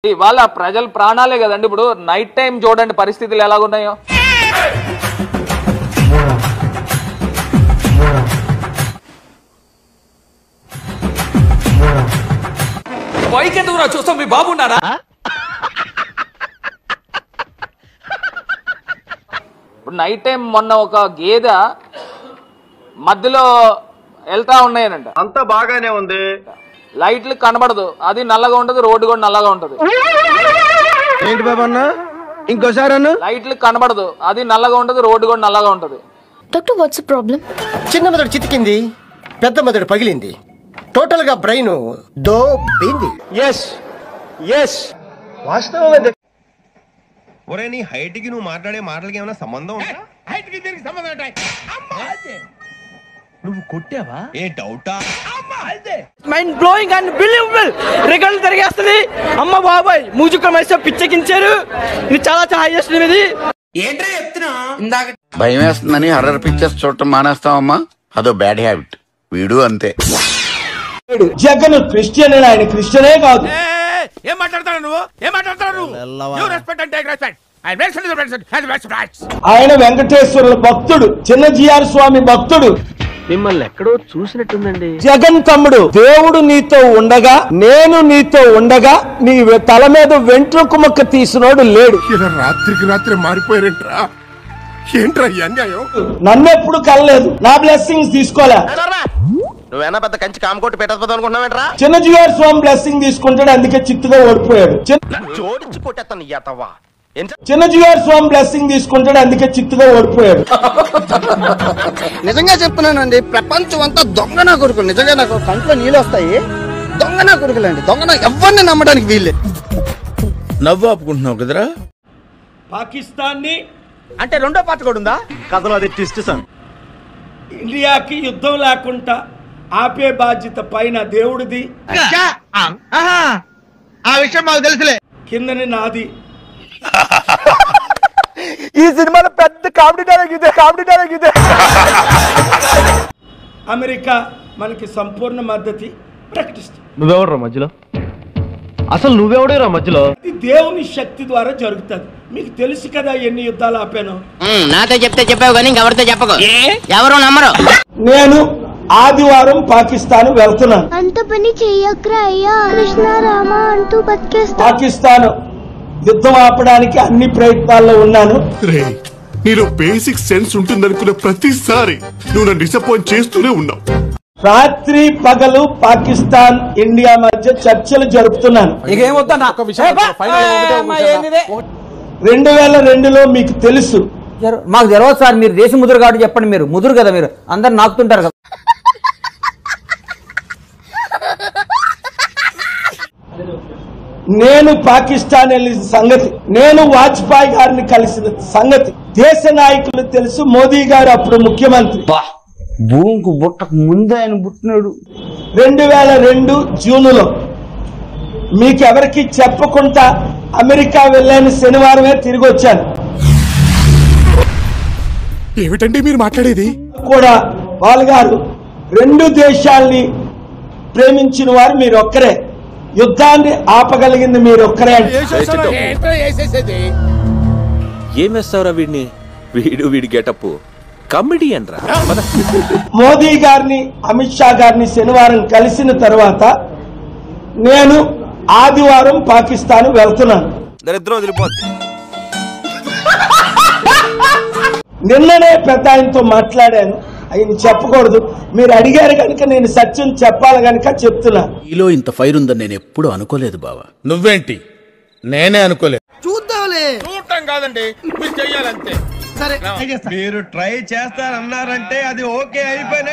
వాళ్ళ ప్రజల ప్రాణాలే కదండి. ఇప్పుడు నైట్ టైం చూడండి పరిస్థితులు ఎలాగున్నాయో. పైకెందుకురా చూస్తాం, మీ బాబున్నారా? ఇప్పుడు నైట్ టైం మొన్న ఒక గేదె మధ్యలో వెళ్తా ఉన్నాయనంట. అంతా బాగానే ఉంది, లైట్లు కనబడదు, అది నల్లగా ఉంటది, రోడ్డు కూడా నల్లగా ఉంటది. ఏంటి బాబు అన్న ఇంకోసారి అన్న? లైట్లు కనబడదు, అది నల్లగా ఉంటది, రోడ్డు కూడా నల్లగా ఉంటది. Doctor what's the problem? చిన్న మెదడు చితికింది, పెద్ద మెదడు పగిలింది, టోటల్ గా బ్రెయిన్ దోబింది. వాస్తవం. ఒరే నీ హైట్ కి నువ్వు మాట్లాడే మాటలకి ఏమైనా సంబంధం ఉందా? హైట్ కి దీనికి సంబంధం ఉంటాయి. నువ్వు కొట్టావా? ఏ డౌటా? Mind blowing unbelievable. రికార్డులు తిరిగేస్తుంది. అమ్మ బాబాయ్ మ్యూజిక్ మైసో పిచ్చెకించారు. ఇది చాలా హైయెస్ట్. ఇది ఏంట్రా చెప్తున్నా? ఇందాక భయం వేస్తుందని హర్రర్ పిక్చర్స్ చూడటం మానేస్తావమ్మా, అదో బ్యాడ్ హ్యాబిట్. వీడు అంతే. జగన్ క్రిస్టియన్, ఆయన క్రిస్టియనే కాదు. ఏం మాట్లాడతాడు నువ్వు? ఏం మాట్లాడతాడు నువ్వు? Respect and take respect. ఆయన వెంకటేశ్వరుల భక్తుడు, చిన్న జిఆర్ స్వామి భక్తుడు. మిమ్మల్ని ఎక్కడో చూసినట్టుందండి. జగన్ తమ్ముడు, దేవుడు నీతో ఉండగా, నేను నీతో ఉండగా నీ తల మీద వెంట్రుక ముక్క తీసినోడు లేడు. ఇలా రాత్రికి రాత్రి మారిపోయారంట్రా. ఏంట్రా ఈ అన్యాయం? నన్నెప్పుడు కలలేదు, నా బ్లెస్సింగ్స్ తీసుకోలే. నువ్వేనా పెద్ద కంచి కామకోటి పెట్టకపోతావు అనుకుంటున్నావేంట్రా? చిన్న జిఆర్ స్వామి బ్లెస్సింగ్ తీసుకుంటాడు, అందుకే చిత్తుగా ఓడిపోయాడు. జోడించి కొట్టేస్తాను ఎత్తవా. చిన్న జిఆర్ స్వామి బ్లెస్సింగ్ తీసుకుంటాడు, అందుకే చిత్తుగా ఓడిపోయాడు. నిజంగా చెప్తున్నానండి, ప్రపంచం అంతా దొంగ నా కొడుకులు. నిజంగా నాకు కంట్లో నీళ్ళు వస్తాయి. దొంగ నా కొడుకులండి, దొంగ నా ఎవరిని నమ్మడానికి వీళ్ళే. నవ్వు ఆపుకుంటున్నావు కదరా. పాకిస్తాన్ ని అంటే రెండో పార్ట్ కూడా ఉందా? కథలో అది ట్విస్ట్ సార్. ఇండియాకి యుద్ధం లేకుండా ఆపే బాధ్యత పైన దేవుడిది, ఆ విషయం మాకు తెలుసులే. కిందని నాది. ఈ సినిమాలో పెద్ద కామెడీ డైలాగ్ ఇదే. అమెరికా మనకి సంపూర్ణ మద్దతు ప్రకటిస్తుంది. నువ్వెవడరా మధ్యలో? అసలు నువ్వెవడేరా మధ్యలో? ఇది దేవుని శక్తి ద్వారా జరుగుతుంది. మీకు తెలుసు కదా ఎన్ని యుద్ధాలు ఆపాను. నాతో చెప్తే చెప్పావు కానీ ఇంకెవరితో చెప్పకు, ఎవరు నమ్మరు. నేను ఆదివారం పాకిస్తాన్ వెళ్తున్నాను. అంత పని చెయ్యక్రా అయ్యా, కృష్ణ రామ అంటూ బతికేస్తా. పాకిస్తాన్ యుద్ధం ఆపడానికి అన్ని ప్రయత్నాల్లో ఉన్నాను. నీలో బేసిక్ సెన్స్ ఉంటుందనుకున్న ప్రతిసారి నువ్వు నన్ను డిసప్పాయింట్ చేస్తూనే ఉన్నావు. రాత్రి పగలు పాకిస్తాన్ ఇండియా మధ్య చర్చలు జరుపుతున్నాను. 2002లో మీకు తెలుసు. మాకు తెలియదు సార్, మీరు దేశ ముదురు కాబట్టి చెప్పండి. మీరు ముదురు కదా, మీరు అందరు నాకుతుంటారు కదా. నేను పాకిస్తాన్ వెళ్ళిన సంగతి, నేను వాజ్పేయి గారిని కలిసిన సంగతి దేశ నాయకులు తెలుసు. మోదీ గారు అప్పుడు ముఖ్యమంత్రి. భూమికి బుట్టకు ముందు ఆయన పుట్టినాడు. 2002 జూన్లో మీకెవరికి చెప్పకుండా అమెరికా వెళ్ళాను. శనివారమే తిరిగి వచ్చాను. ఏమిటండి మీరు మాట్లాడేది? కూడా పాల్ గారు, రెండు దేశాల్ని ప్రేమించిన వారు మీరు ఒక్కరే, యుద్ధాన్ని ఆపగలిగింది మీరు ఒక్కరే. ఏం వేస్తావురా వీడిని? వీడి గెటప్ కమెడియన్ రా. మోదీ గారిని, అమిత్ షా గారిని శనివారం కలిసిన తర్వాత నేను ఆదివారం పాకిస్తాన్ వెళ్తున్నాను. దరిద్రం వదిలిపోద్ది. నిన్ననే పెద్ద ఆయనతో మాట్లాడాను. ఆయన చెప్పకూడదు, మీరు అడిగారు కనుక నేను సత్యం చెప్పాలి కనుక చెప్తున్నా. ఈలో ఇంత ఫైర్ ఉందని నేను ఎప్పుడు అనుకోలేదు బావా. నువ్వేంటి? నేనే అనుకోలేదు. చూద్దాంలే. చూడటం కాదండి, మీరు చెయ్యాలంతే. సరే మీరు ట్రై చేస్తారన్నారంటే అది ఓకే అయిపోయిన